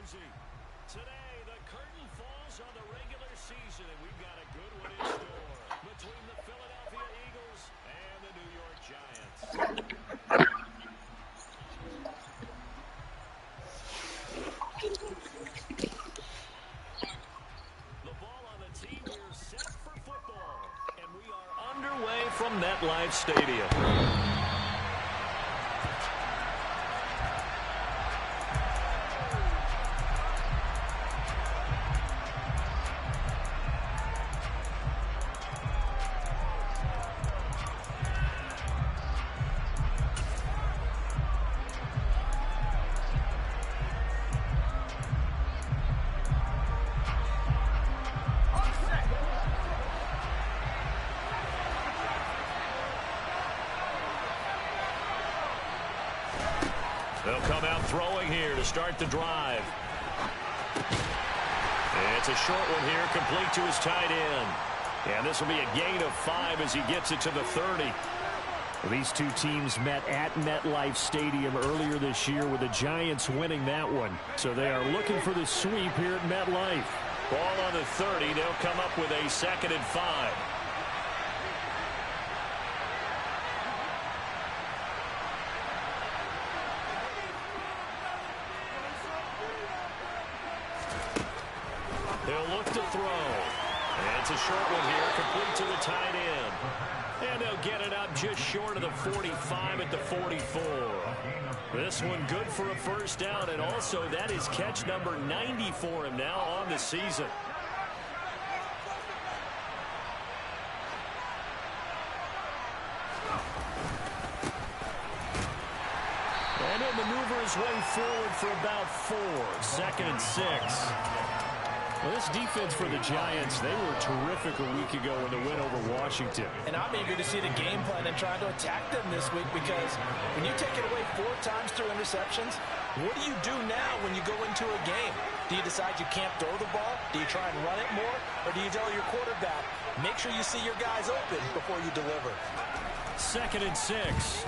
Today, the curtain falls on the regular season, and we've got a good one in store between the Philadelphia Eagles and the New York Giants. The ball on the tee. We're set for football, and we are underway from MetLife Stadium. They'll come out throwing here to start the drive. It's a short one here, complete to his tight end. And this will be a gain of 5 as he gets it to the 30. These two teams met at MetLife Stadium earlier this year with the Giants winning that one. So they are looking for the sweep here at MetLife. Ball on the 30. They'll come up with a 2nd and 5. They'll look to throw. And it's a short one here, complete to the tight end. And they'll get it up just short of the 45 at the 44. This one good for a first down, and also that is catch number 90 for him now on the season. And he'll maneuver his way forward for about 4. 2nd and 6. Well, this defense for the Giants, they were terrific a week ago in the win over Washington. And I'm eager to see the game plan and try to attack them this week, because when you take it away 4 times through interceptions, what do you do now when you go into a game? Do you decide you can't throw the ball? Do you try and run it more? Or do you tell your quarterback, make sure you see your guys open before you deliver? 2nd and 6.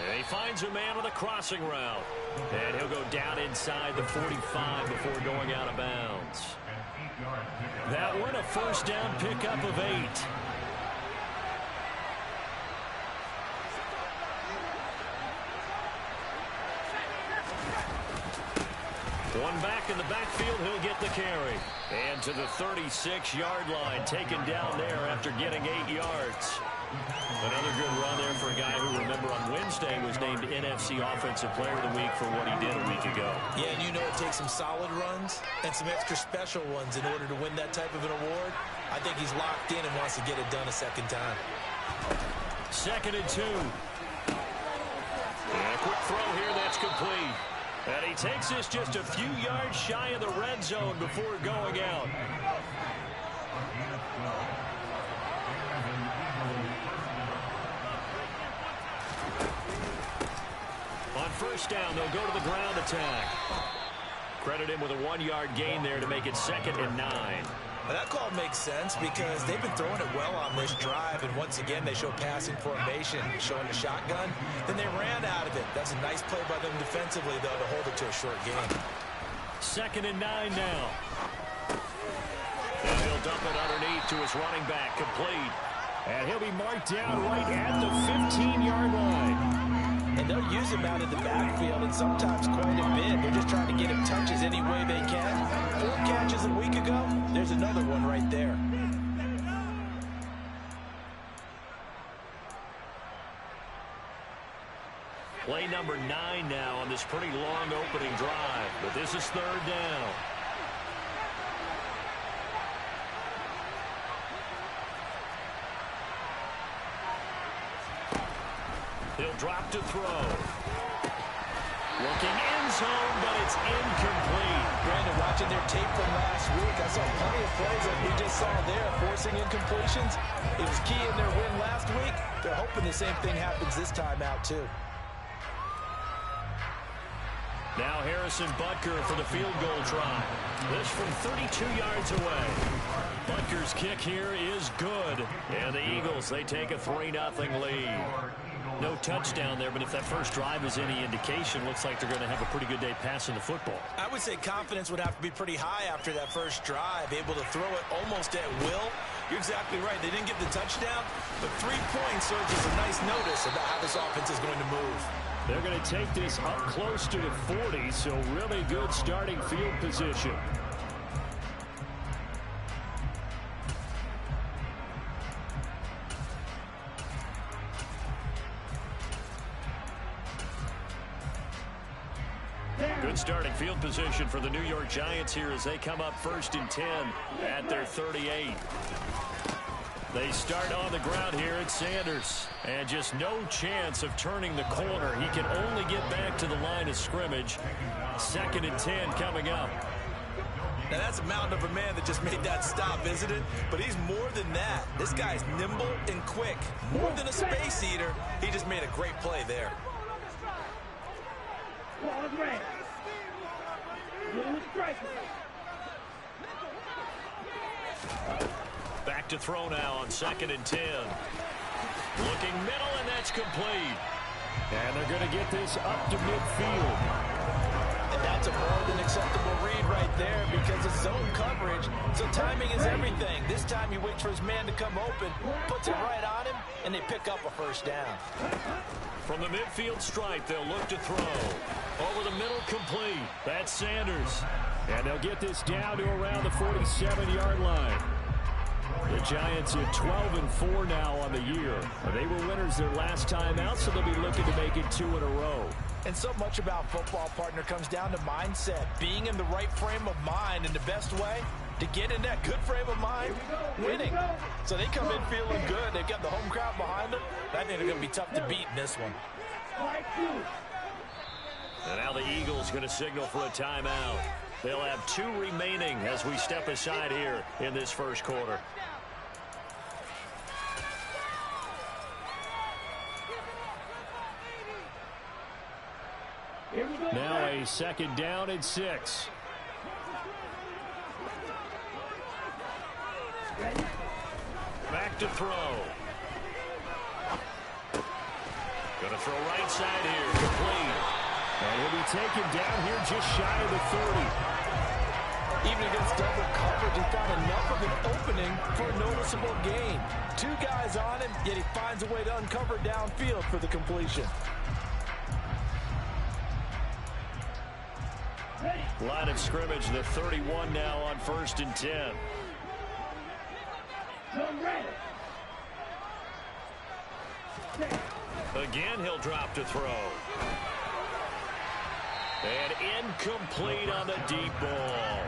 And he finds a man on the crossing route. And he'll go down inside the 45 before going out of bounds. That one, a first down pickup of 8. One back in the backfield, he'll get the carry. And to the 36-yard line, taken down there after getting 8 yards. Another good run there for a guy who, remember, on Wednesday was named NFC Offensive Player of the Week for what he did a week ago. Yeah, and you know it takes some solid runs and some extra special ones in order to win that type of an award. I think he's locked in and wants to get it done a second time. 2nd and 2. And a quick throw here, that's complete. And he takes this just a few yards shy of the red zone before going out. On first down, they'll go to the ground attack. Credit him with a 1-yard gain there to make it 2nd and 9. Well, that call makes sense because they've been throwing it well on this drive, and once again they show passing formation, showing the shotgun. Then they ran out of it. That's a nice play by them defensively, though, to hold it to a short gain. 2nd and 9 now. And he'll dump it underneath to his running back, complete. And he'll be marked down right at the 15-yard line. And they'll use him out in the backfield, and sometimes quite a bit. They're just trying to get him touches any way they can. 4 catches a week ago. There's another one right there. Play number 9 now on this pretty long opening drive. But this is 3rd down. He'll drop to throw. Looking end zone, but it's incomplete. Brandon, watching their tape from last week, I saw plenty of plays like we just saw there, forcing incompletions. It was key in their win last week. They're hoping the same thing happens this time out, too. Now Harrison Butker for the field goal try. This from 32 yards away. Butker's kick here is good. And the Eagles, they take a 3-0 lead. No touchdown there, but if that first drive is any indication, looks like they're going to have a pretty good day passing the football. I would say confidence would have to be pretty high after that first drive, able to throw it almost at will. You're exactly right. They didn't get the touchdown, but 3 points serves as a nice notice about how this offense is going to move. They're going to take this up close to the 40, so really good starting field position. Good starting field position for the New York Giants here as they come up 1st and 10 at their 38. They start on the ground here at Sanders. And just no chance of turning the corner. He can only get back to the line of scrimmage. 2nd and 10 coming up. Now that's a mountain of a man that just made that stop, isn't it? But he's more than that. This guy's nimble and quick. More than a space eater. He just made a great play there. Back to throw now on 2nd and 10. Looking middle, and that's complete. And they're going to get this up to midfield. And that's a more than acceptable read right there because it's zone coverage, so timing is everything. This time he waits for his man to come open, puts it right on him, and they pick up a first down. From the midfield stripe, they'll look to throw. Over the middle, complete. That's Sanders. And they'll get this down to around the 47-yard line. The Giants are 12-4 now on the year. They were winners their last time out, so they'll be looking to make it 2 in a row. And so much about football, partner, comes down to mindset. Being in the right frame of mind, and the best way to get in that good frame of mind, winning. So they come in feeling good. They've got the home crowd behind them. I think they're going to be tough to beat in this one. And now the Eagles going to signal for a timeout. They'll have 2 remaining as we step aside here in this first quarter. Now a 2nd down and 6. Back to throw. Going to throw right side here. Complete. And he'll be taken down here just shy of the 30. Even against double coverage, he found enough of an opening for a noticeable gain. 2 guys on him, yet he finds a way to uncover downfield for the completion. Line of scrimmage, the 31 now on 1st and 10. Again, he'll drop to throw. And incomplete on the deep ball.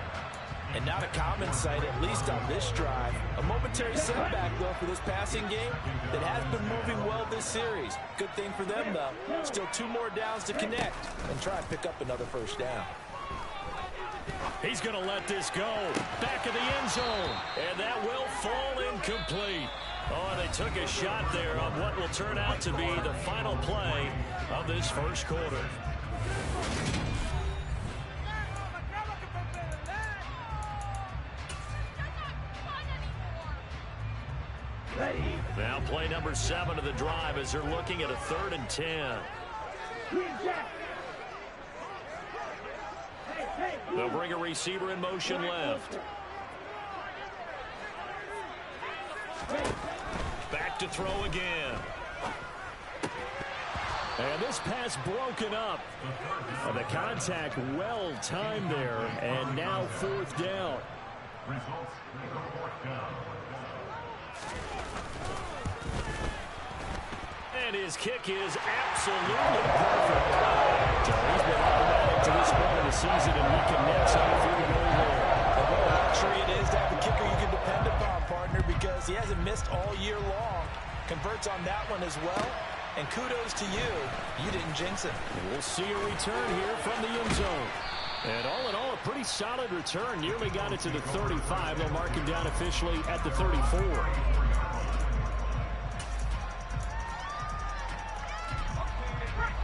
And not a common sight, at least on this drive. A momentary setback, though, for this passing game that has been moving well this series. Good thing for them, though. Still 2 more downs to connect and try and pick up another first down. He's going to let this go. Back of the end zone. And that will fall incomplete. Oh, they took a shot there on what will turn out to be the final play of this first quarter. Now play number 7 of the drive as they're looking at a 3rd and 10. They'll bring a receiver in motion left. Back to throw again. And this pass broken up. The contact well timed there, and now 4th down. And his kick is absolutely perfect. He's been automatic to this point of the season, and he connects on a field goal there. And what a luxury it is to have a kicker you can depend upon, partner, because he hasn't missed all year long. Converts on that one as well. And kudos to you. You didn't jinx it. We'll see a return here from the end zone. And all in all, a pretty solid return. Nearly got it to the 35. They'll mark him down officially at the 34.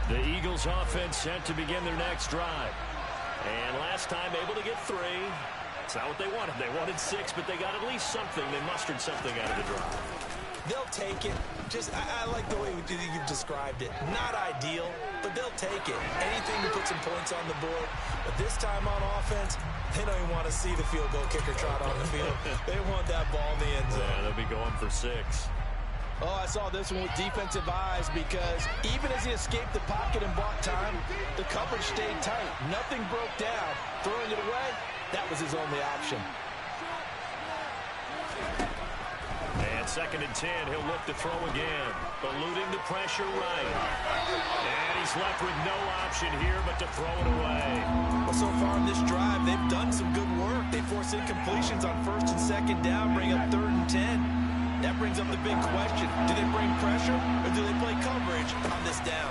The Eagles offense set to begin their next drive. And last time able to get 3. That's not what they wanted. They wanted 6, but they got at least something. They mustered something out of the drive. They'll take it. I like the way you've described it. Not ideal, but they'll take it. Anything to put some points on the board. But this time on offense, they don't even want to see the field goal kicker trot on the field. They want that ball in the end zone. Yeah, they'll be going for 6. Oh, I saw this one with defensive eyes because even as he escaped the pocket and bought time, the coverage stayed tight. Nothing broke down. Throwing it away, that was his only option. And 2nd and 10, he'll look to throw again. Eluding the pressure right. And he's left with no option here but to throw it away. Well, so far in this drive, they've done some good work. They force incompletions on 1st and 2nd down, bring up 3rd and 10. That brings up the big question. Do they bring pressure or do they play coverage on this down?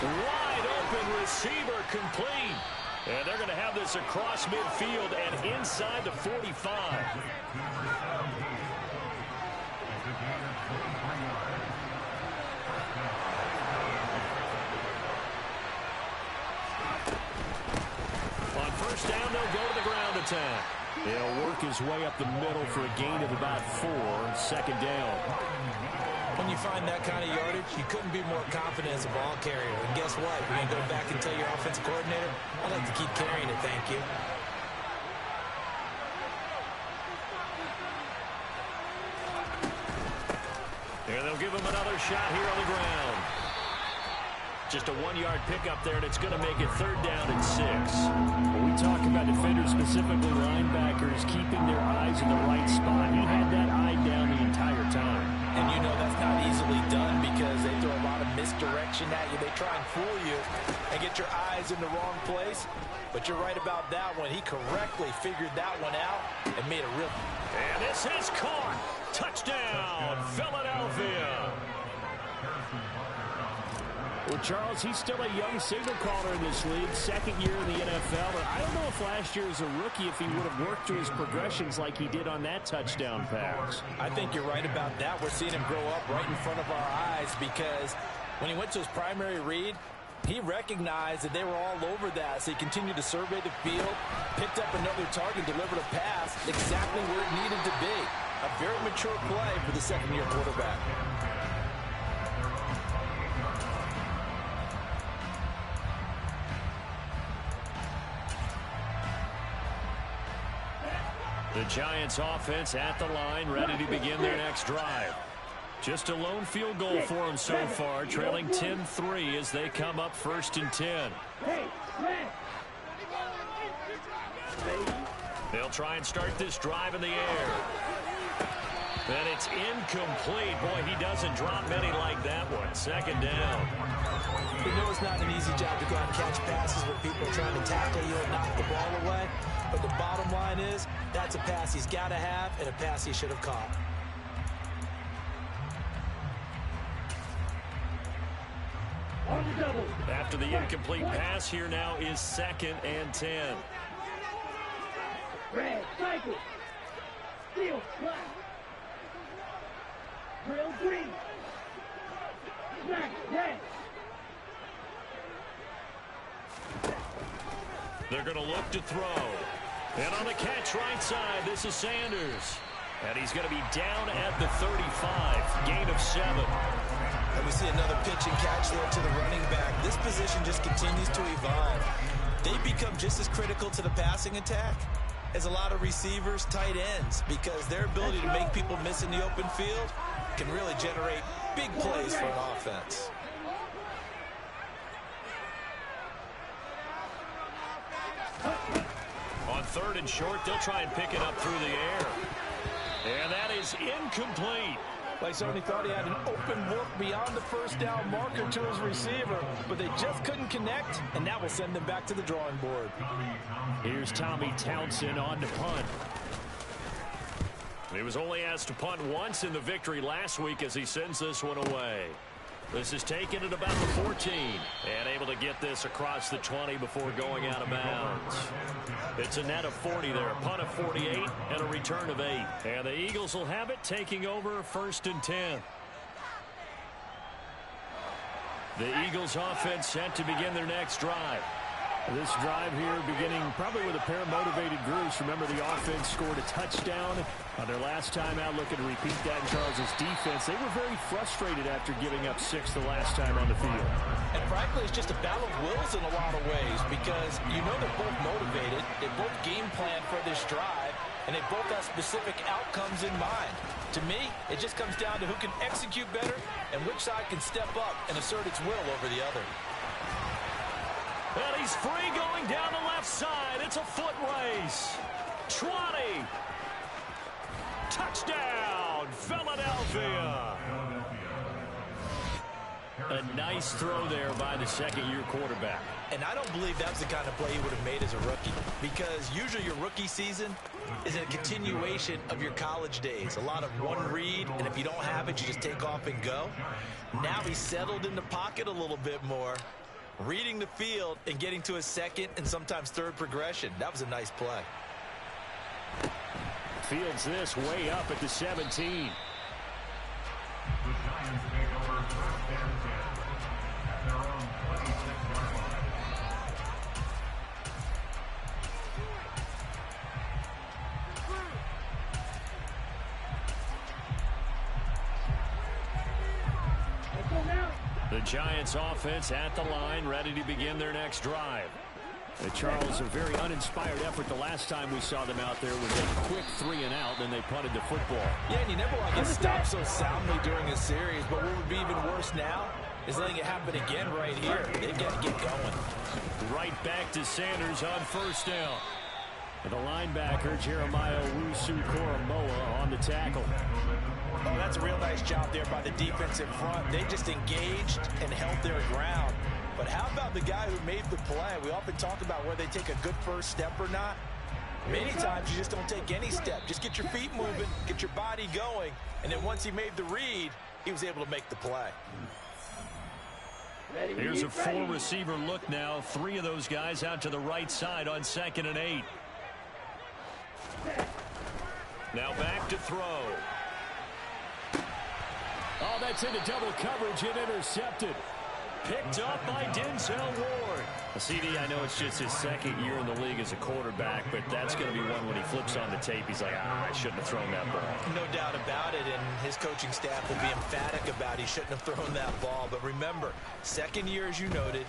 Wide open receiver complete. And they're going to have this across midfield and inside the 45. On 1st down, they'll go to the ground attack. He'll work his way up the middle for a gain of about 4, 2nd down. When you find that kind of yardage, you couldn't be more confident as a ball carrier. And guess what? You're going to go back and tell your offensive coordinator, I'd like to keep carrying it, thank you. And they'll give him another shot here on the ground. Just a 1-yard pickup there, and it's going to make it 3rd down and 6. When we talk about defenders, specifically linebackers, keeping their eyes in the right spot, he had that eye down the entire time. And you know that's not easily done because they throw a lot of misdirection at you. They try and fool you and get your eyes in the wrong place. But you're right about that one. He correctly figured that one out and made a real... And this is caught. Touchdown, Philadelphia. Well, Charles, he's still a young signal caller in this league, 2nd year in the NFL. But I don't know if last year as a rookie, if he would have worked through his progressions like he did on that touchdown pass. I think you're right about that. We're seeing him grow up right in front of our eyes because when he went to his primary read, he recognized that they were all over that. So he continued to survey the field, picked up another target, delivered a pass exactly where it needed to be. A very mature play for the 2nd-year quarterback. The Giants offense at the line, ready to begin their next drive. Just a lone field goal for them so far, trailing 10-3 as they come up 1st and 10. They'll try and start this drive in the air. And it's incomplete. Boy, he doesn't drop many like that one. 2nd down. You know it's not an easy job to go out and catch passes when people are trying to tackle you and knock the ball away. But the bottom line is, that's a pass he's got to have and a pass he should have caught. After the incomplete pass, here now is 2nd and 10. Red, cycle, steel, black, drill, green, smack, red. They're going to look to throw. And on the catch right side, this is Sanders. And he's going to be down at the 35. Gain of 7. And we see another pitch and catch there to the running back. This position just continues to evolve. They become just as critical to the passing attack as a lot of receivers, tight ends, because their ability to make people miss in the open field can really generate big plays for an offense. On 3rd and short, they'll try and pick it up through the air. And that is incomplete. Like Sony thought he had an open look beyond the 1st down marker to his receiver, but they just couldn't connect, and that will send them back to the drawing board. Here's Tommy Townsend on to punt. He was only asked to punt once in the victory last week as he sends this one away. This is taken at about the 14 and able to get this across the 20 before going out of bounds. It's a net of 40 there, a punt of 48 and a return of 8. And the Eagles will have it, taking over 1st and 10. The Eagles offense set to begin their next drive. This drive here beginning probably with a pair of motivated groups. Remember, the offense scored a touchdown on their last time out, looking to repeat that in Charles' defense. They were very frustrated after giving up 6 the last time on the field. And frankly, it's just a battle of wills in a lot of ways because you know they're both motivated. They both game plan for this drive, and they both have specific outcomes in mind. To me, it just comes down to who can execute better and which side can step up and assert its will over the other. And he's free going down the left side. It's a foot race. 20. Touchdown, Philadelphia. A nice throw there by the second-year quarterback. And I don't believe that's the kind of play he would have made as a rookie, because usually your rookie season is a continuation of your college days. A lot of one read, and if you don't have it, you just take off and go. Now he's settled in the pocket a little bit more, reading the field and getting to a second and sometimes third progression. That was a nice play. Fields this way up at the 17. The Giants offense at the line, ready to begin their next drive. Charles, a very uninspired effort the last time we saw them out there with a quick 3 and out, then they punted the football. Yeah, and you never want to get stopped so soundly during a series, but what would be even worse now is letting it happen again right here. They've got to get going. Right back to Sanders on first down. The linebacker, Jeremiah Owusu-Koramoah, on the tackle. Oh, that's a real nice job there by the defense in front. They just engaged and held their ground. But how about the guy who made the play? We often talk about whether they take a good first step or not. Many times you just don't take any step. Just get your feet moving, get your body going, and then once he made the read, he was able to make the play. Here's a 4-receiver look now. 3 of those guys out to the right side on 2nd and 8. Now back to throw. Oh, that's into double coverage and intercepted. Picked up by Denzel Ward. CD, I know it's just his second year in the league as a quarterback, but that's going to be one when he flips on the tape. He's like, I shouldn't have thrown that ball. No doubt about it, and his coaching staff will be emphatic about he shouldn't have thrown that ball. But remember, second year, as you noted,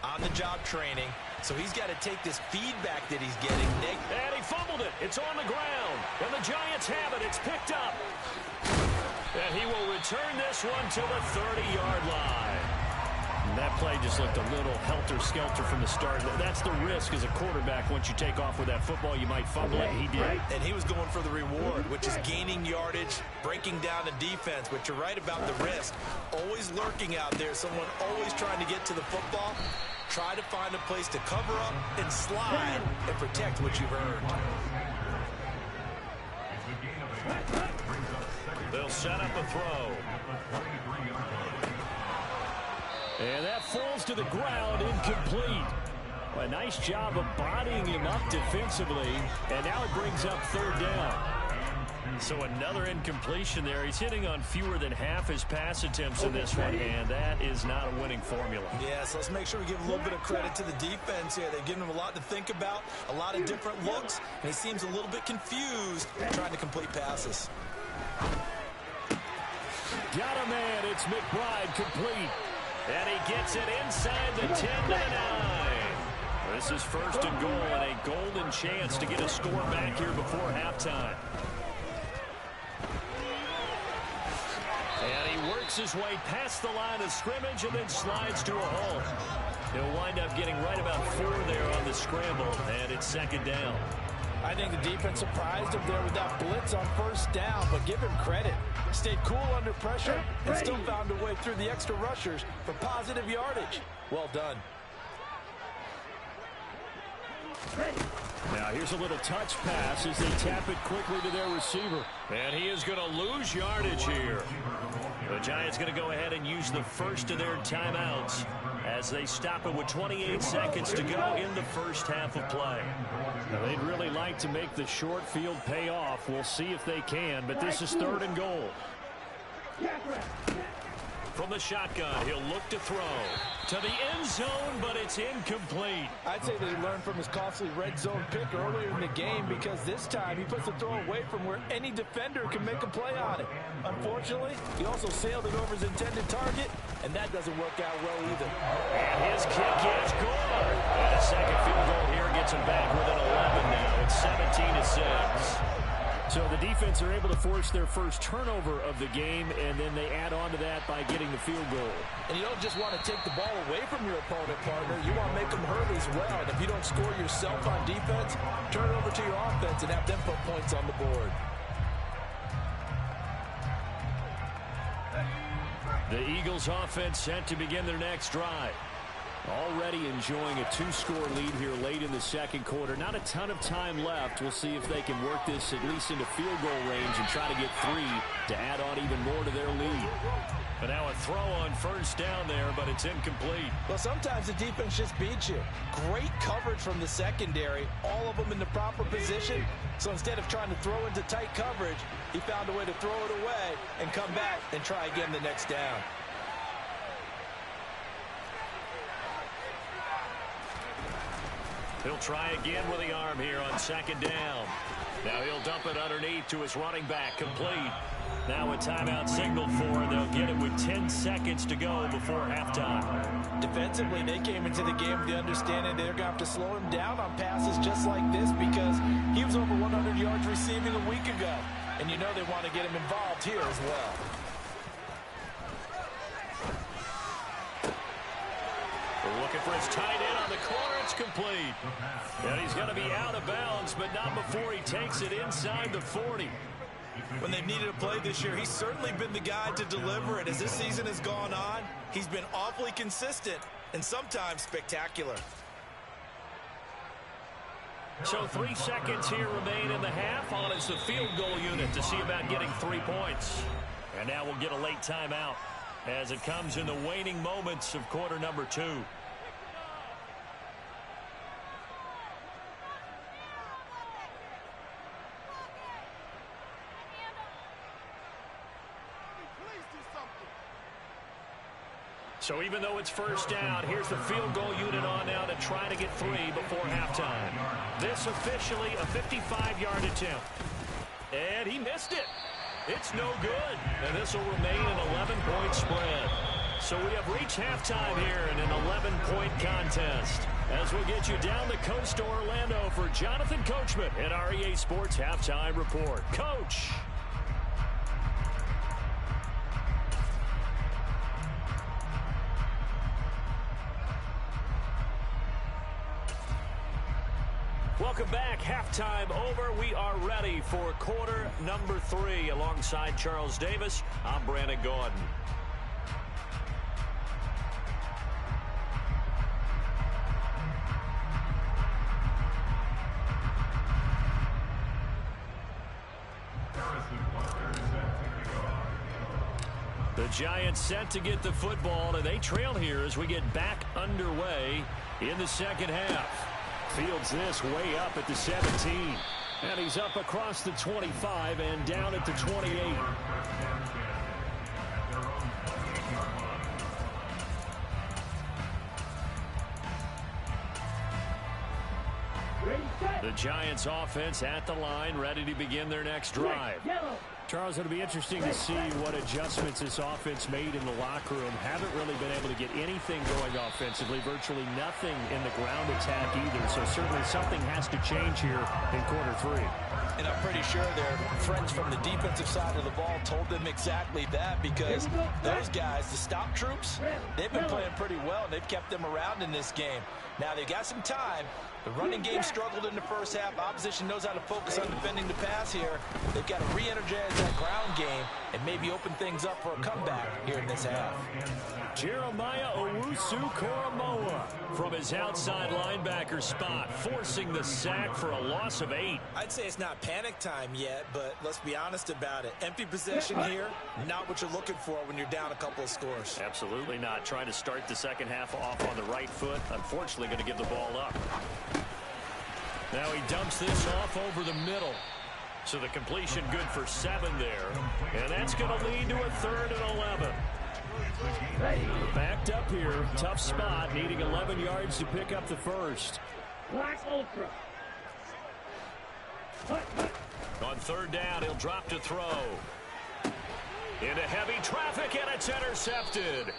on-the-job training, so he's got to take this feedback that he's getting. And he fumbled it. It's on the ground, and the Giants have it. It's picked up. And he will return this one to the 30-yard line. And that play just looked a little helter-skelter from the start. That's the risk as a quarterback. Once you take off with that football, you might fumble it. He did. And he was going for the reward, which is gaining yardage, breaking down the defense. But you're right about the risk. Always lurking out there, someone always trying to get to the football. Try to find a place to cover up and slide and protect what you've earned. They'll set up a throw. And that falls to the ground, incomplete. A nice job of bodying him up defensively, and now it brings up 3rd down. So another incompletion there. He's hitting on fewer than half his pass attempts in this one, and that is not a winning formula. Yeah, so let's make sure we give a little bit of credit to the defense here. They've given him a lot to think about, a lot of different looks, and he seems a little bit confused trying to complete passes. Got a man. It's McBride complete. And he gets it inside the 10 to the 9. This is 1st and goal and a golden chance to get a score back here before halftime. And he works his way past the line of scrimmage and then slides to a halt. He'll wind up getting right about 4 there on the scramble, and it's 2nd down. I think the defense surprised him there with that blitz on 1st down, but give him credit. Stayed cool under pressure and still found a way through the extra rushers for positive yardage. Well done. Now here's a little touch pass as they tap it quickly to their receiver. And he is going to lose yardage here. The Giants going to go ahead and use the first of their timeouts as they stop it with 28 seconds to go in the first half of play. Now, they'd really like to make the short field pay off. We'll see if they can, but this is 3rd and goal. From the shotgun, he'll look to throw. To the end zone, but it's incomplete. I'd say that he learned from his costly red zone pick earlier in the game because this time he puts the throw away from where any defender can make a play on it. Unfortunately, he also sailed it over his intended target, and that doesn't work out well either. And his kick is good. And a second field goal here gets him back within 11 now. It's 17-6. So the defense are able to force their first turnover of the game, and then they add on to that by getting the field goal. And you don't just want to take the ball away from your opponent, partner. You want to make them hurt as well. And if you don't score yourself on defense, turn it over to your offense and have them put points on the board. The Eagles offense set to begin their next drive. Already enjoying a 2-score lead here late in the second quarter. Not a ton of time left. We'll see if they can work this at least into field goal range and try to get 3 to add on even more to their lead. But now a throw on first down there, but it's incomplete. Well, sometimes the defense just beats you. Great coverage from the secondary, all of them in the proper position. So instead of trying to throw into tight coverage, he found a way to throw it away and come back and try again the next down. He'll try again with the arm here on second down. Now he'll dump it underneath to his running back, complete. Now a timeout signal for, and they'll get it with 10 seconds to go before halftime. Defensively, they came into the game with the understanding they're going to have to slow him down on passes just like this because he was over 100 yards receiving a week ago. And you know they want to get him involved here as well. We're looking for his tight end on the corner. It's complete. And he's going to be out of bounds, but not before he takes it inside the 40. When they've needed a play this year, he's certainly been the guy to deliver it. As this season has gone on, he's been awfully consistent and sometimes spectacular. So 3 seconds here remain in the half. On is the field goal unit to see about getting 3 points. And now we'll get a late timeout as it comes in the waning moments of quarter number 2. So even though it's first down, here's the field goal unit on now to try to get 3 before halftime. This officially a 55-yard attempt. And he missed it. It's no good. And this will remain an 11-point spread. So we have reached halftime here in an 11-point contest. As we'll get you down the coast to Orlando for Jonathan Coachman at our EA Sports Halftime Report. Coach. Welcome back. Halftime over. We are ready for quarter number 3. Alongside Charles Davis, I'm Brandon Gaudin. The Giants set to get the football, and they trail here as we get back underway in the second half. Fields this way up at the 17. And he's up across the 25 and down at the 28. The Giants offense at the line, ready to begin their next drive. Charles, it'll be interesting to see what adjustments this offense made in the locker room. Haven't really been able to get anything going offensively, virtually nothing in the ground attack either. So certainly something has to change here in quarter 3. And I'm pretty sure their friends from the defensive side of the ball told them exactly that because those guys, the stop troops, they've been playing pretty well and they've kept them around in this game. Now they've got some time. The running game struggled in the first half. Opposition knows how to focus on defending the pass here. They've got to re-energize that ground game and maybe open things up for a comeback here in this half. Jeremiah Owusu-Koramoah from his outside linebacker spot, forcing the sack for a loss of 8. I'd say it's not panic time yet, but let's be honest about it. Empty possession here, not what you're looking for when you're down a couple of scores. Absolutely not. Trying to start the second half off on the right foot. Unfortunately, going to give the ball up. Now he dumps this off over the middle. So the completion good for 7 there. And that's going to lead to a 3rd and 11. Backed up here. Tough spot. Needing 11 yards to pick up the first. Black Ultra. On third down, he'll drop to throw. Into heavy traffic, and it's intercepted.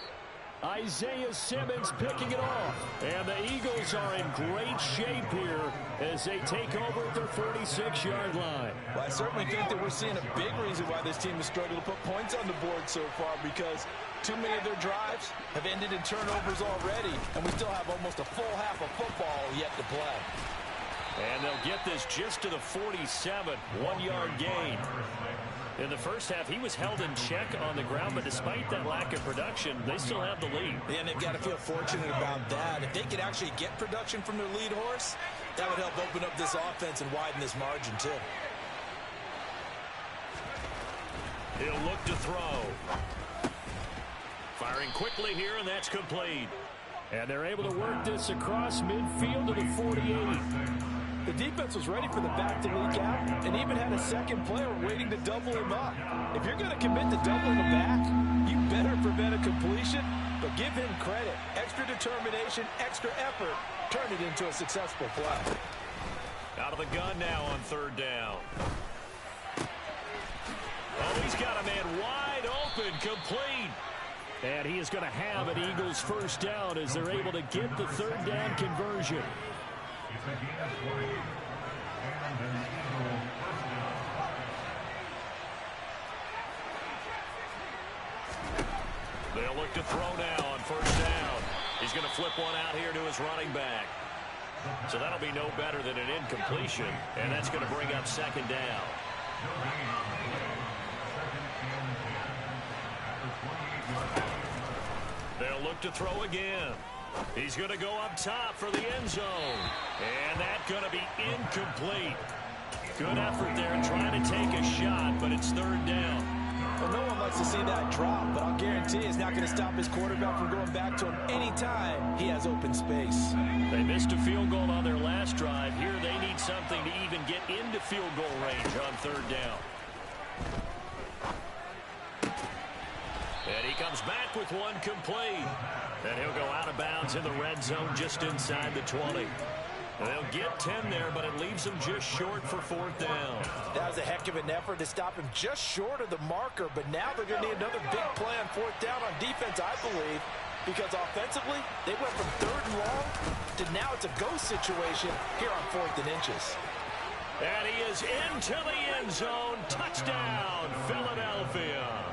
Isaiah Simmons picking it off. And the Eagles are in great shape here as they take over at their 46-yard line. Well, I certainly think that we're seeing a big reason why this team has struggled to put points on the board so far, because too many of their drives have ended in turnovers already, and we still have almost a full half of football yet to play. And they'll get this just to the 47, 1-yard gain. In the first half, he was held in check on the ground, but despite that lack of production, they still have the lead. And they've got to feel fortunate about that. If they could actually get production from their lead horse, that would help open up this offense and widen this margin, too. He'll look to throw. Firing quickly here, and that's complete. And they're able to work this across midfield to the 48. The defense was ready for the back to leak out and even had a second player waiting to double him up. If you're going to commit to doubling the back, you better prevent a completion, but give him credit. Extra determination, extra effort, turn it into a successful play. Out of the gun now on third down. Oh, he's got a man wide open, complete. And he is going to have an Eagles first down as they're able to get the third down conversion. They'll look to throw now on first down. He's going to flip one out here to his running back. So that'll be no better than an incompletion, and that's going to bring up second down. They'll look to throw again. He's going to go up top for the end zone. And that's going to be incomplete. Good effort there trying to take a shot, but it's third down. Well, no one likes to see that drop, but I'll guarantee it's not going to stop his quarterback from going back to him anytime he has open space. They missed a field goal on their last drive. Here they need something to even get into field goal range on third down. And he comes back with one complete. And he'll go out of bounds in the red zone just inside the 20. They'll get 10 there, but it leaves them just short for fourth down. That was a heck of an effort to stop him just short of the marker, but now they're going to need another big play on fourth down on defense, I believe, because offensively, they went from third and long to now it's a go situation here on fourth and inches. And he is into the end zone. Touchdown, Philadelphia.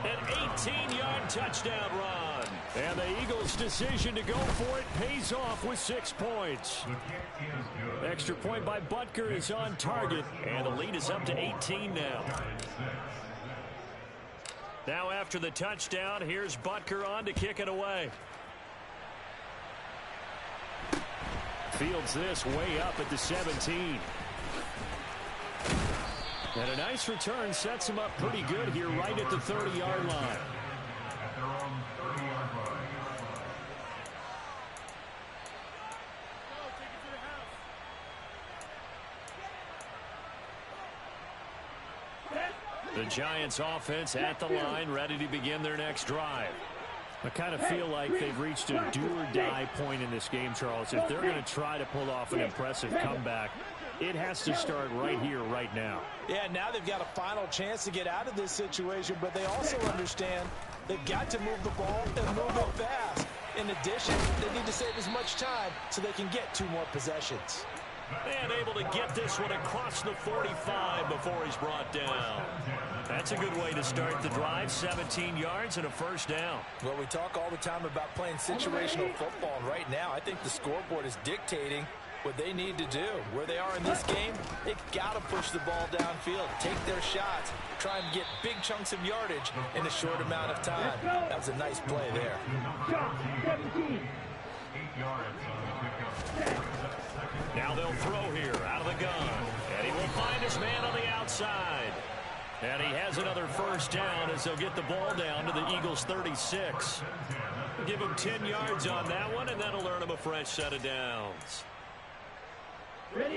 An 18-yard touchdown run. And the Eagles' decision to go for it pays off with 6 points. Extra point by Butker is on target, and the lead is up to 18 now. Now after the touchdown, here's Butker on to kick it away. Fields this way up at the 17. And a nice return sets him up pretty good here right at the 30-yard line. The Giants offense at the line, ready to begin their next drive. I kind of feel like they've reached a do-or-die point in this game, Charles. If they're going to try to pull off an impressive comeback, it has to start right here, right now. Yeah, now they've got a final chance to get out of this situation, but they also understand they've got to move the ball and move it fast. In addition, they need to save as much time so they can get 2 more possessions. And able to get this one across the 45 before he's brought down. That's a good way to start the drive. 17 yards and a first down. Well, we talk all the time about playing situational football, and right now I think the scoreboard is dictating what they need to do. Where they are in this game, they've got to push the ball downfield, take their shots, try and get big chunks of yardage in a short amount of time. That was a nice play there. Now they'll throw here out of the gun. And he will find his man on the outside. And he has another first down as they'll get the ball down to the Eagles' 36. Give him 10 yards on that one, and that'll earn him a fresh set of downs.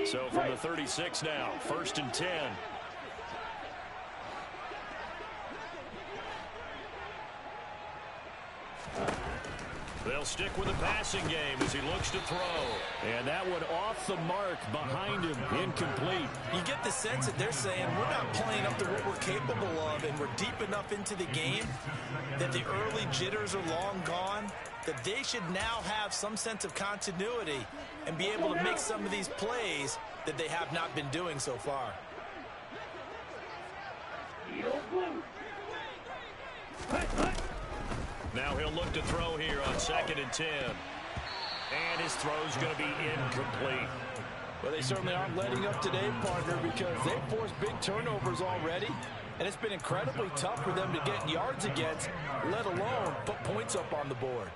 So from the 36 now, 1st and 10. They'll stick with the passing game as he looks to throw. And that one off the mark behind him, incomplete. You get the sense that they're saying we're not playing up to what we're capable of, and we're deep enough into the game that the early jitters are long gone, that they should now have some sense of continuity and be able to make some of these plays that they have not been doing so far. Now he'll look to throw here on 2nd and 10. And his throw's going to be incomplete. Well, they certainly aren't letting up today, partner, because they've forced big turnovers already. And it's been incredibly tough for them to get yards against, let alone put points up on the board.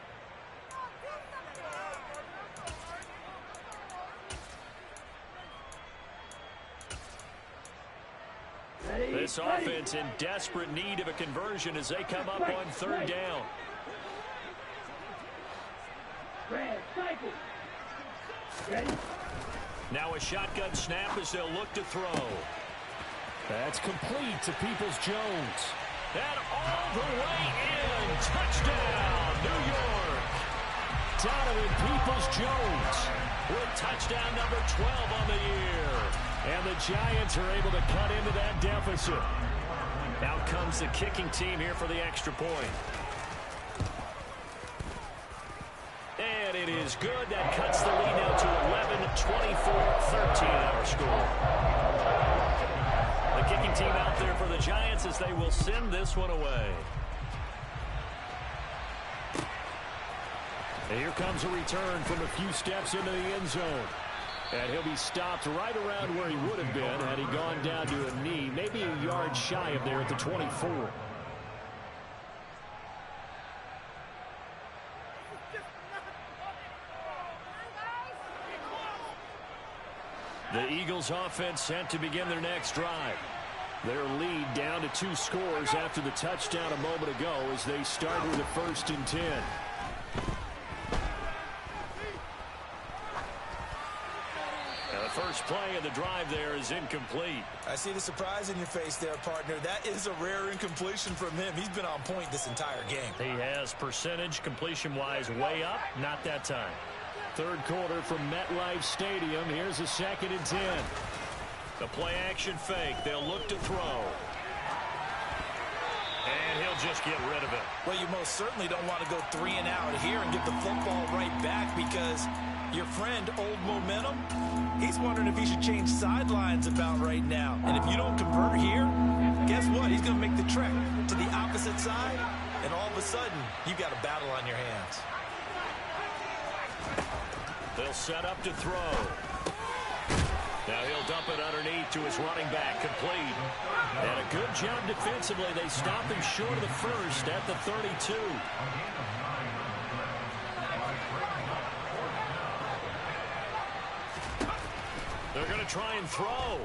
This offense in desperate need of a conversion as they come up on 3rd down. Now a shotgun snap as they'll look to throw. That's complete to Peoples-Jones. And all the way in. Touchdown, New York. Donovan Peoples-Jones with touchdown number 12 on the year. And the Giants are able to cut into that deficit. Out comes the kicking team here for the extra point. And it is good. That cuts the lead now to 11-24-13 our score. The kicking team out there for the Giants as they will send this one away. And here comes a return from a few steps into the end zone. And he'll be stopped right around where he would have been had he gone down to a knee, maybe a yard shy of there at the 24. The Eagles offense set to begin their next drive. Their lead down to 2 scores after the touchdown a moment ago as they start with a 1st and 10. Now the first play of the drive there is incomplete. I see the surprise in your face there, partner. That is a rare incompletion from him. He's been on point this entire game. He has percentage completion-wise way up, not that time. 3rd quarter from MetLife Stadium. Here's a 2nd and 10. The play action fake. They'll look to throw. And he'll just get rid of it. Well, you most certainly don't want to go 3 and out here and get the football right back because your friend, Old Momentum, he's wondering if he should change sidelines about right now. And if you don't convert here, guess what? He's going to make the trek to the opposite side, and all of a sudden, you've got a battle on your hands. They'll set up to throw. Now he'll dump it underneath to his running back, complete. And a good job defensively. They stop him short of the first at the 32. They're going to try and throw.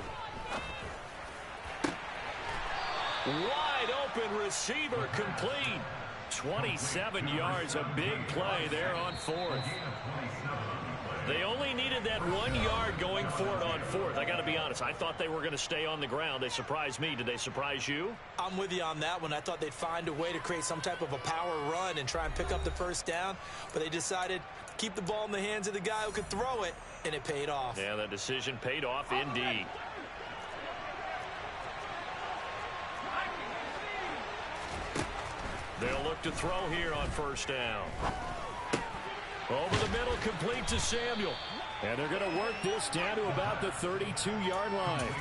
Wide open receiver, complete. 27 yards, a big play there on 4th. They only needed that 1 yard going for it on 4th. I got to be honest, I thought they were going to stay on the ground. They surprised me. Did they surprise you? I'm with you on that one. I thought they'd find a way to create some type of a power run and try and pick up the 1st down, but they decided to keep the ball in the hands of the guy who could throw it, and it paid off. Yeah, that decision paid off indeed. They'll look to throw here on 1st down. Over the middle, complete to Samuel. And they're going to work this down to about the 32-yard line.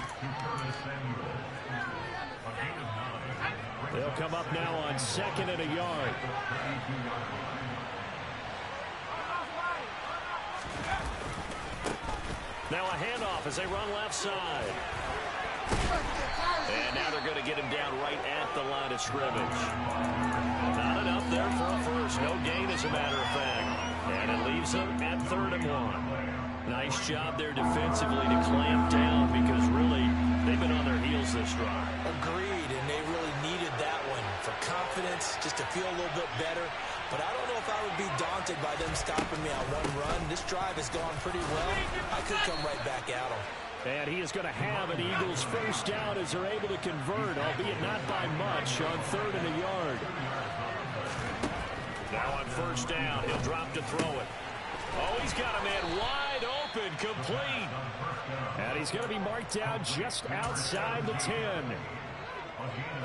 They'll come up now on 2nd and a yard. Now a handoff as they run left side. And now they're going to get him down right at the line of scrimmage. Not enough there for a first. No gain, as a matter of fact. And it leaves them at 3rd and 1. Nice job there defensively to clamp down because really they've been on their heels this drive. Agreed, and they really needed that one for confidence, just to feel a little bit better. But I don't know if I would be daunted by them stopping me on one run. This drive has gone pretty well. I could come right back at them. And he is going to have an Eagles 1st down as they're able to convert, albeit not by much, on 3rd and a yard. Now on first down, he'll drop to throw it. Oh, he's got a man wide open, complete. And he's going to be marked down just outside the 10.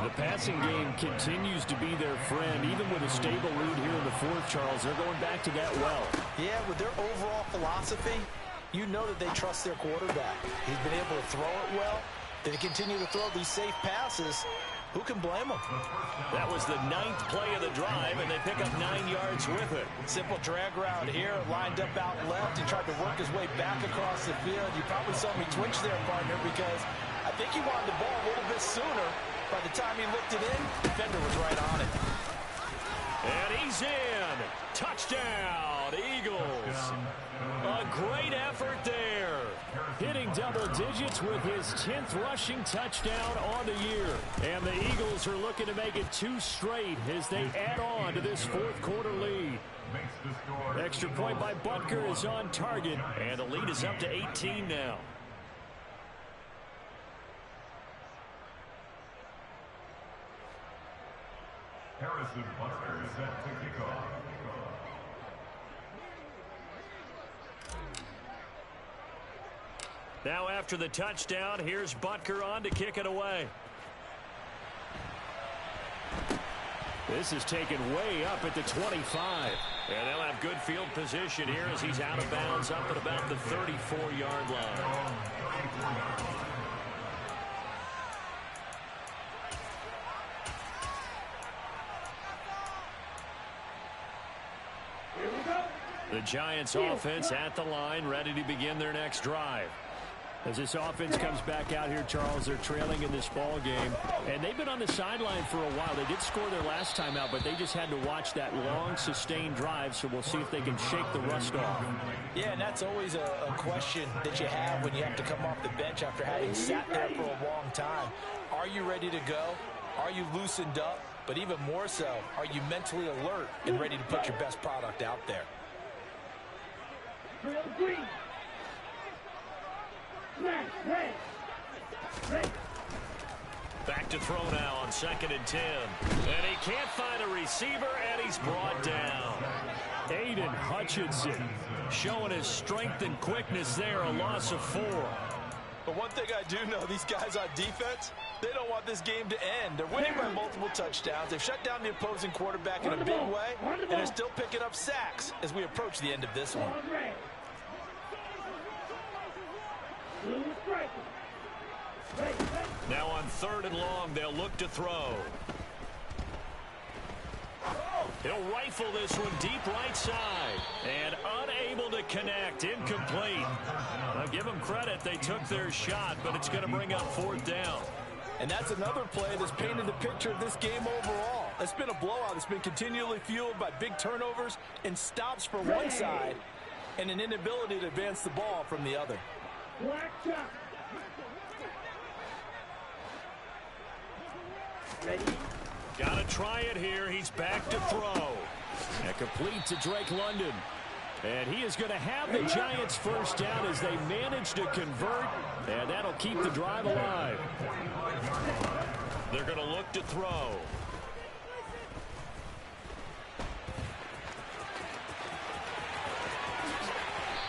The passing game continues to be their friend. Even with a stable lead here in the fourth, Charles, they're going back to that well. Yeah, with their overall philosophy, you know that they trust their quarterback. He's been able to throw it well. They continue to throw these safe passes. Who can blame them? That was the 9th play of the drive, and they pick up 9 yards with it. Simple drag route here, lined up out left. He tried to work his way back across the field. You probably saw me twitch there, partner, because I think he wanted the ball a little bit sooner. By the time he looked it in, the defender was right on it. And he's in. Touchdown, Eagles. A great effort there. Hitting double digits with his 10th rushing touchdown on the year. And the Eagles are looking to make it 2 straight as they add on to this fourth quarter lead. Extra point by Butker is on target. And the lead is up to 18 now. Harrison Butker is set to kick off. Now after the touchdown, here's Butker on to kick it away. This is taken way up at the 25. And they'll have good field position here as he's out of bounds up at about the 34-yard line. The Giants offense at the line, ready to begin their next drive. As this offense comes back out here, Charles, they're trailing in this ball game. And they've been on the sideline for a while. They did score their last time out, but they just had to watch that long, sustained drive, so we'll see if they can shake the rust off. Yeah, and that's always a question that you have when you have to come off the bench after having sat there for a long time. Are you ready to go? Are you loosened up? But even more so, are you mentally alert and ready to put your best product out there? Back to throw now on 2nd and 10. And he can't find a receiver, and he's brought down. Aiden Hutchinson showing his strength and quickness there, a loss of 4. But one thing I do know, these guys on defense, they don't want this game to end. They're winning by multiple touchdowns. They've shut down the opposing quarterback in a big way, and they're still picking up sacks as we approach the end of this one. Now on 3rd and long, they'll look to throw. He'll rifle this one deep right side. And unable to connect. Incomplete. I'll give them credit. They took their shot, but it's going to bring up 4th down. And that's another play that's painted the picture of this game overall. It's been a blowout. It's been continually fueled by big turnovers and stops for one side and an inability to advance the ball from the other. Ready? Got to try it here. He's back to throw. And complete to Drake London. And he is going to have the Giants first down as they manage to convert. And that'll keep the drive alive. They're going to look to throw.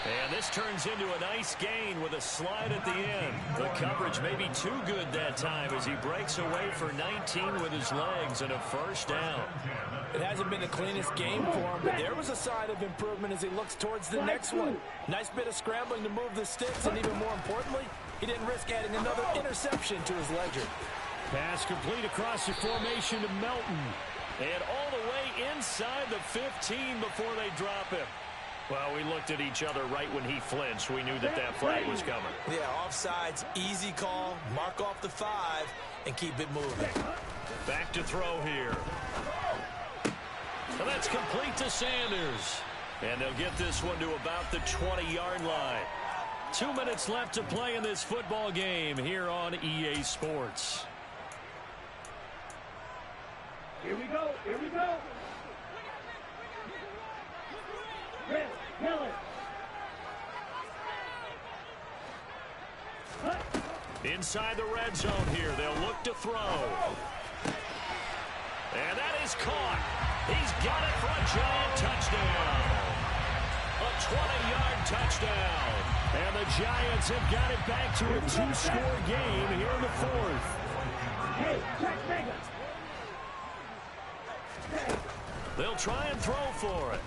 And this turns into a nice gain with a slide at the end. The coverage may be too good that time as he breaks away for 19 with his legs and a first down. It hasn't been the cleanest game for him, but there was a sign of improvement as he looks towards the next one. Nice bit of scrambling to move the sticks, and even more importantly, he didn't risk adding another interception to his ledger. Pass complete across the formation to Melton. And all the way inside the 15 before they drop him. Well, we looked at each other right when he flinched. We knew that that flag was coming. Yeah, offsides, easy call, mark off the 5, and keep it moving. Back to throw here. And that's complete to Sanders. And they'll get this one to about the 20-yard line. 2 minutes left to play in this football game here on EA Sports. Here we go. Here we go. Red, yellow. Inside the red zone here. They'll look to throw. And that is caught. He's got it for a giant touchdown. A 20-yard touchdown. And the Giants have got it back to a two-score game here in the fourth. Hey, check Vega. They'll try and throw for it.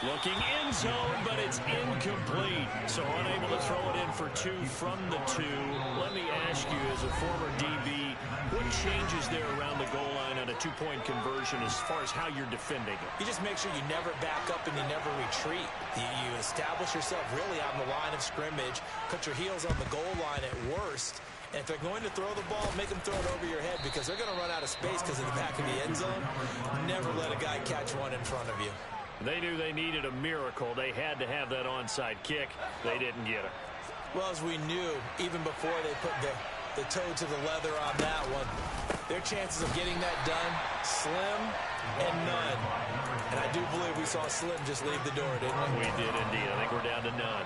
Looking end zone, but it's incomplete. So unable to throw it in for two from the two. Let me ask you, as a former DB, what changes there around the goal line on a two-point conversion as far as how you're defending it? You just make sure you never back up and you never retreat. You establish yourself really on the line of scrimmage, put your heels on the goal line at worst. And if they're going to throw the ball, make them throw it over your head because they're going to run out of space because of the back of the end zone. Never let a guy catch one in front of you. They knew they needed a miracle. They had to have that onside kick. They didn't get it. Well, as we knew, even before they put the toe to the leather on that one, their chances of getting that done, slim and none. And I do believe we saw Slim just leave the door, didn't we? We did indeed. I think we're down to none.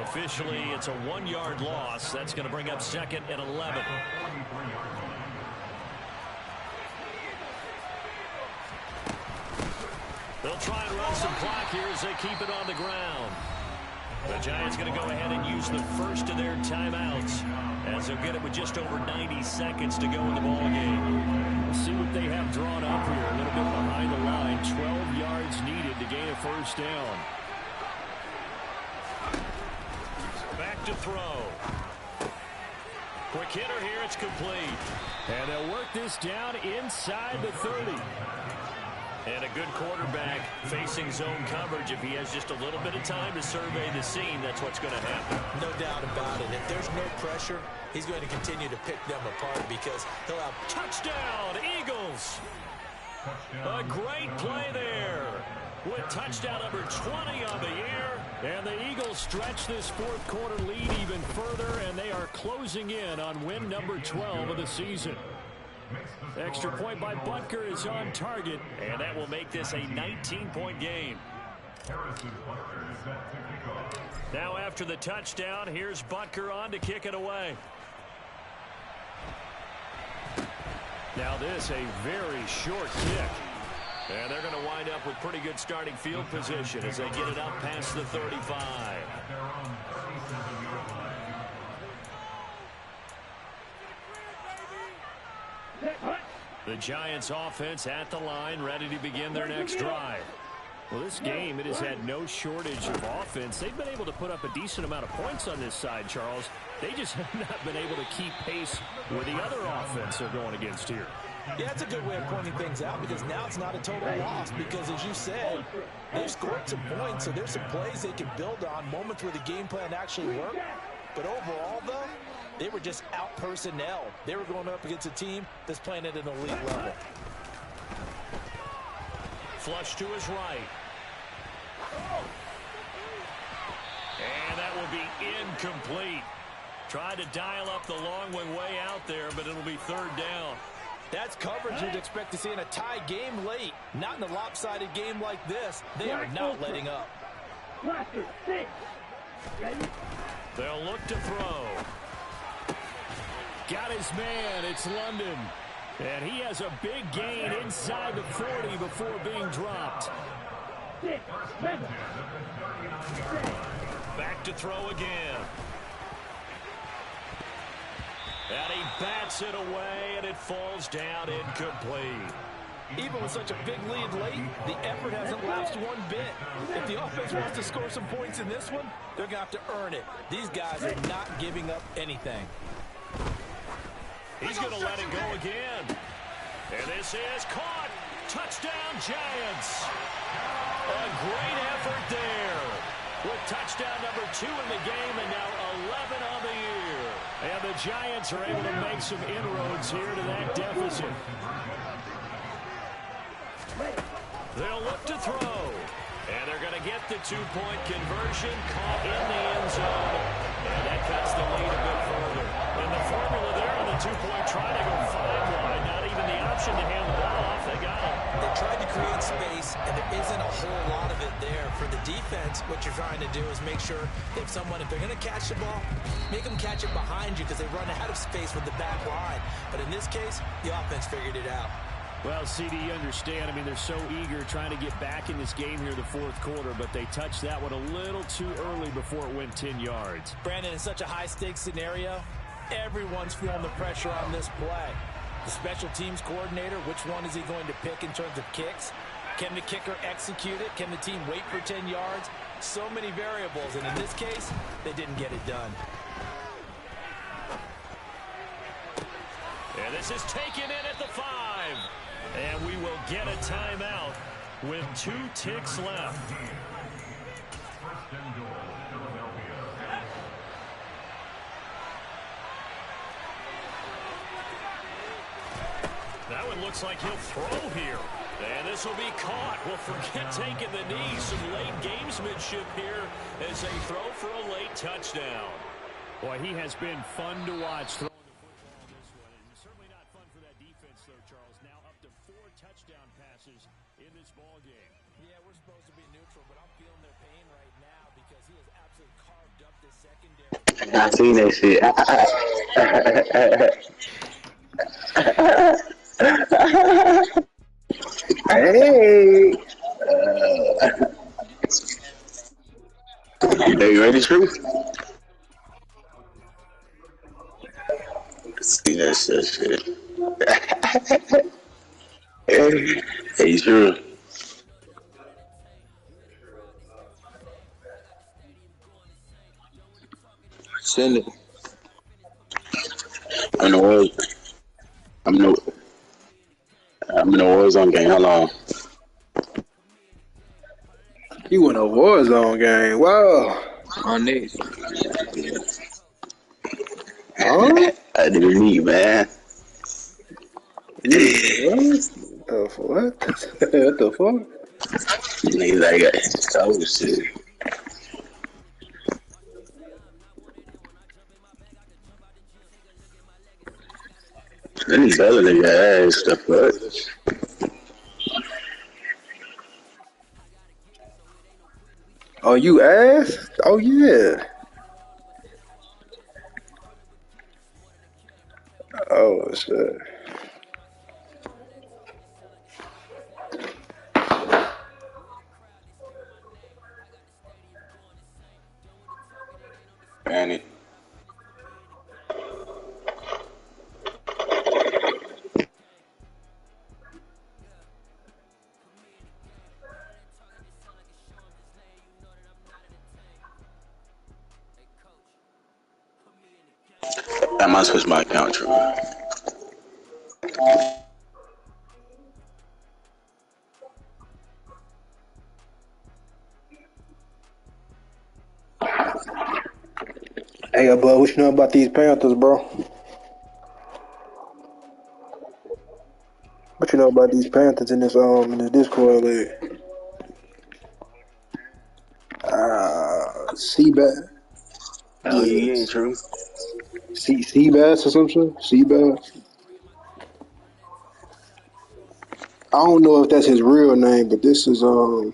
Officially, it's a 1-yard loss. That's going to bring up 2nd and 11. They'll try and run some clock here as they keep it on the ground. The Giants going to go ahead and use the first of their timeouts as they'll get it with just over 90 seconds to go in the ballgame. We'll see what they have drawn up here. A little bit behind the line. 12 yards needed to gain a first down. Back to throw. Quick hitter here. It's complete. And they'll work this down inside the 30. And a good quarterback facing zone coverage. If he has just a little bit of time to survey the scene, that's what's going to happen. No doubt about it. If there's no pressure, he's going to continue to pick them apart because he'll have touchdown, Eagles. A great play there with touchdown number 20 on the year. And the Eagles stretch this fourth quarter lead even further, and they are closing in on win number 12 of the season. Extra point by Butker is on target, and that will make this a 19-point game. Now after the touchdown, here's Butker on to kick it away. Now this a very short kick. And they're going to wind up with pretty good starting field position as they get it up past the 35. The Giants offense at the line, ready to begin their next drive. Well, this game, it has had no shortage of offense. They've been able to put up a decent amount of points on this side, Charles. They just have not been able to keep pace with the other offense they're going against here. Yeah, that's a good way of pointing things out because now it's not a total loss because, as you said, they've scored some points, so there's some plays they can build on, moments where the game plan actually worked. But overall, though, they were just out personnel. They were going up against a team that's playing at an elite level. Flush to his right. And that will be incomplete. Tried to dial up the long one way out there, but it'll be third down. That's coverage you'd expect to see in a tie game late. Not in a lopsided game like this. They are not letting up. They'll look to throw. Got his man. It's London. And he has a big gain inside the 40 before being dropped. Back to throw again. And he bats it away, and it falls down incomplete. Even with such a big lead late, the effort hasn't lapsed one bit. If the offense wants to score some points in this one, they're going to have to earn it. These guys are not giving up anything. He's going to let it go again. And this is caught. Touchdown, Giants. A great effort there. With touchdown number 2 in the game and now 11 on the year. And the Giants are able to make some inroads here to that deficit. They'll look to throw. And they're going to get the 2-point conversion. Caught in the end zone. And that cuts the lead a bit further. And the formula there on the 2-point try to go 5 wide. Not even the option to hand the ball off. They got it. They tried to create space, and there isn't a whole lot of it there. For the defense, what you're trying to do is make sure if they're going to catch the ball, make them catch it behind you because they run out of space with the back line. But in this case, the offense figured it out. Well, CD, you understand. I mean, they're so eager trying to get back in this game here in the fourth quarter, but they touched that one a little too early before it went 10 yards. Brandon, in such a high-stakes scenario, everyone's feeling the pressure on this play. The special teams coordinator, which one is he going to pick in terms of kicks? Can the kicker execute it? Can the team wait for 10 yards? So many variables, and in this case, they didn't get it done. And this is taken in at the 5. And we will get a timeout with 2 ticks left. First and goal, Philadelphia. That one looks like he'll throw here. And this will be caught. Well, forget taking the knee. Some late gamesmanship here as they throw for a late touchdown. Boy, he has been fun to watch throwing the football this one. And certainly not fun for that defense, though, Charles. Now up to 4 touchdown passes in this ball game. Yeah, we're supposed to be neutral, but I'm feeling their pain right now because he has absolutely carved up this secondary. I seen that shit. Hey. Are you ready, True? See that shit. Hey, True. Send it. I'm in the world. I'm in the Warzone game. Hold on. You in a Warzone game? Wow. On this. Huh? I didn't need, man. What? What the fuck? Niggas like, oh shit. Then he's other nigga ass stuff, but Oh, you ass? Oh yeah. Oh shit. Granny. I might switch my account, True. Hey, bud, what you know about these Panthers, bro? What you know about these Panthers in this Discord league? Seabass. Oh, Yeah. you ain't True. Seabass or some shit? Seabass. I don't know if that's his real name, but this is that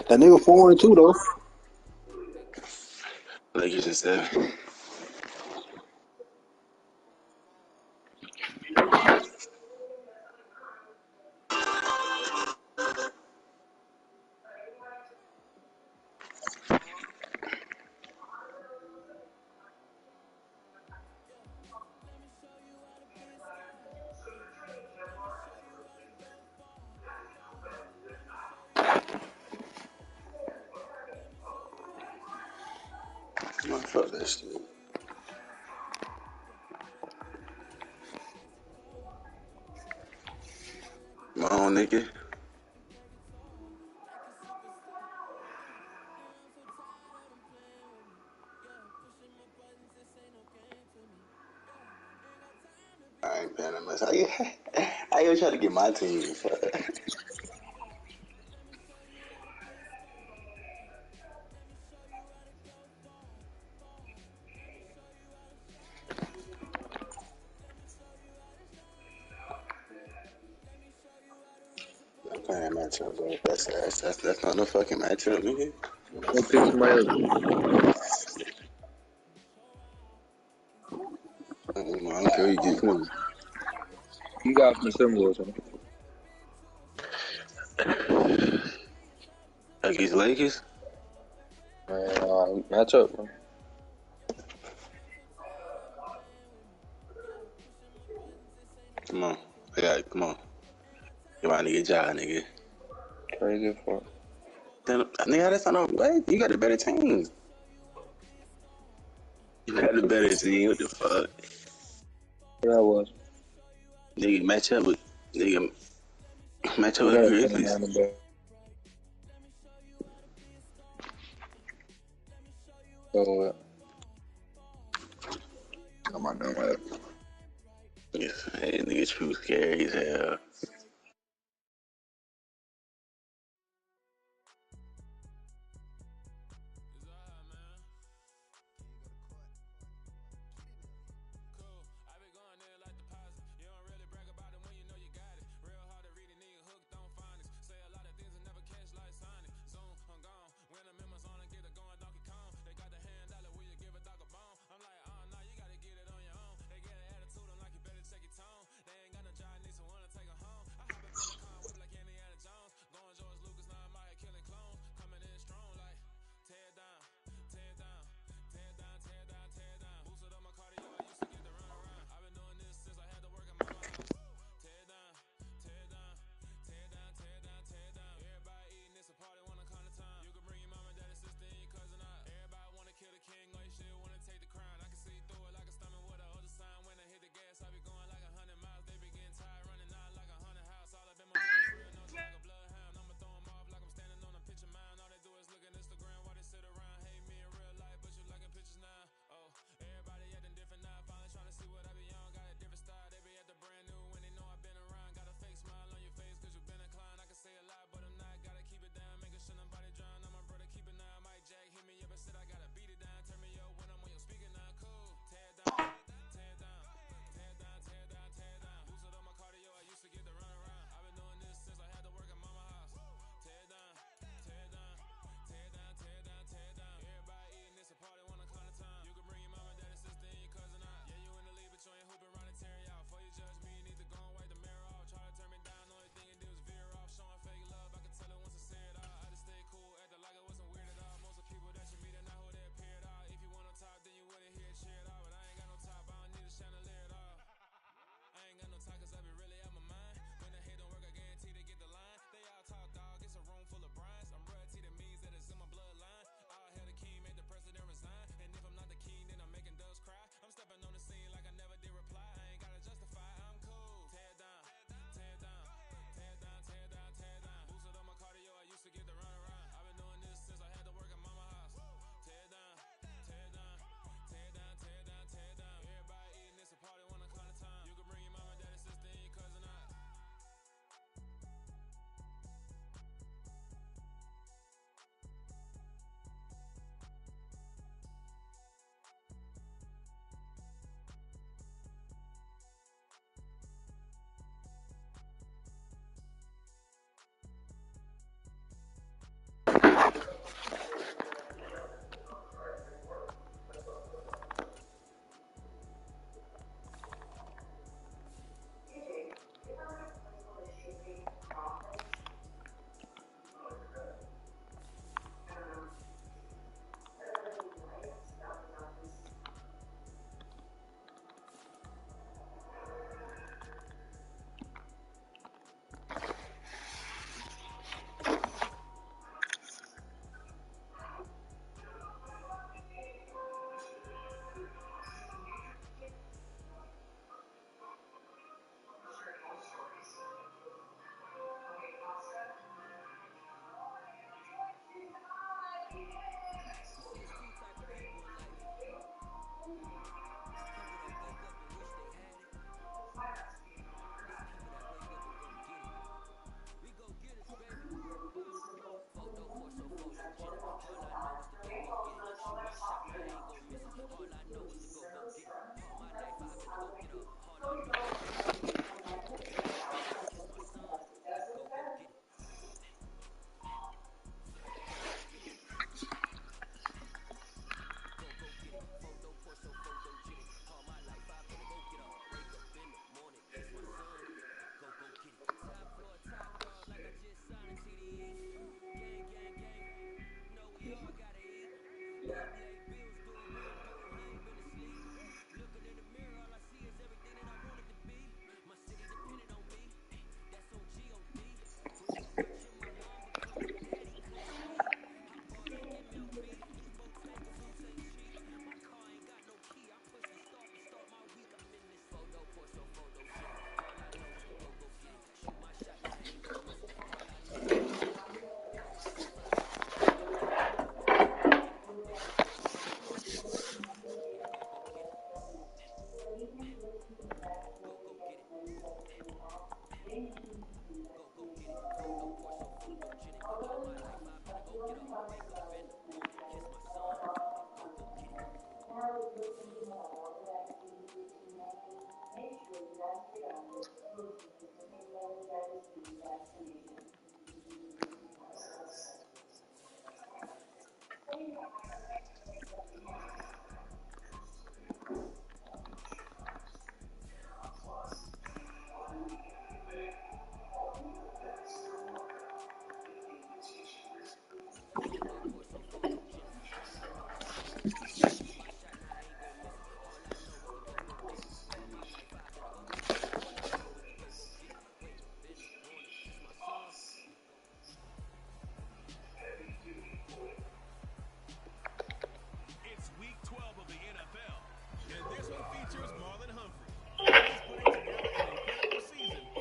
nigga 4-2 though. Lakers and 7. Man, fuck that shit. My own nigga. I ain't paying that much. How you try to get my team? playing matchup, bro. That's not no fucking matchup, nigga. Go pick somebody else. I don't care. You get him. You got some symbols, man. Against Lakers. Matchup, man. Come on, come on. Come on, nigga, job, nigga. Crazy for. Then, nigga, that's not no way. You got the better team. You got the better team. What the fuck? That was. Nigga, match up with I Grizzlies. So, I'm not doing that. Yes, hey, nigga, true scary as hell.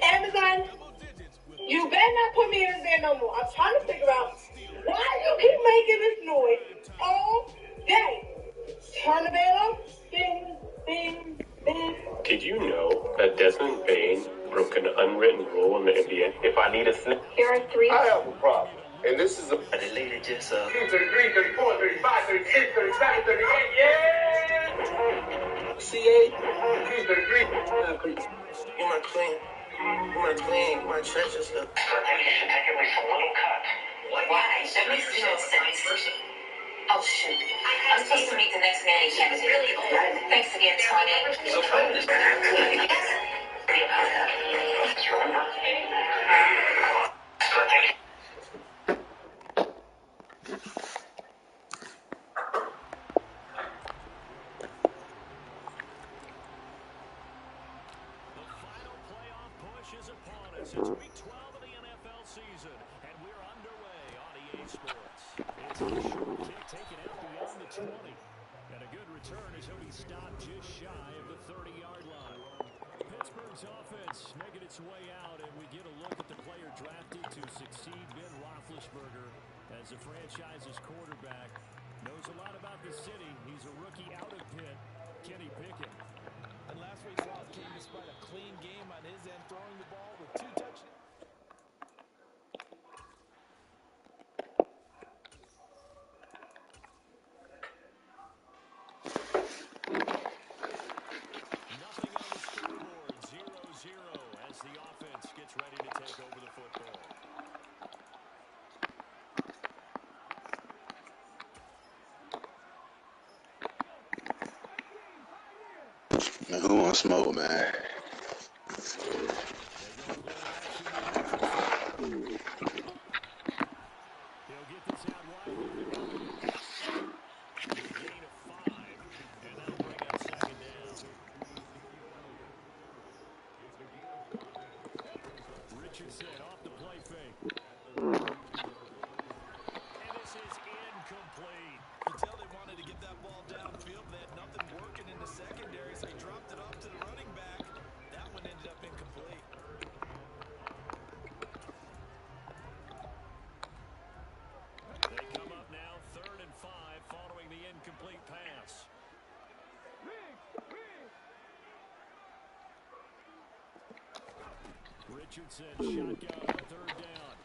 Amazon, you better not put me in there no more. I'm trying to figure out why you keep making this noise all day. Turn the bell off. Bing, bing, bing. Did you know that Desmond Bain broke an unwritten rule in the NBA? If I need a snap, There are three. I have a problem. And this is a... the lady just, 33, 34, 35, 36, 37, 38, yeah! CA? 33. you my queen, you my treasure stuff. I think you should take at least a little cut. Why? That makes no sense. Oh, shoot. I'm supposed to meet the next man. He was really old. Thanks again, Tony. So fun. It's week 12 of the NFL season, and we're underway on EA Sports. It's a short kick taken out beyond the 20. And a good return as he'll be stopped just shy of the 30-yard line. Pittsburgh's offense making its way out, and we get a look at the player drafted to succeed Ben Roethlisberger as the franchise's quarterback. Knows a lot about the city. He's a rookie out of Pitt, Kenny Pickett. And last week's loss came despite a clean game on his end, throwing the ball with 2 touchdowns. Nothing on the scoreboard, 0-0 as the offense gets ready to take over the football. Man, who wants smoke, man? He'll get this out wide with the run. Gain of 5, and that'll bring up second down. Richardson off the play fake. And this is incomplete. You tell they wanted to get that ball downfield. They had nothing working in the secondary, so he dropped it off to the running back. That one ended up incomplete. They come up now, 3rd and 5, following the incomplete pass. Richardson shotgun on 3rd down.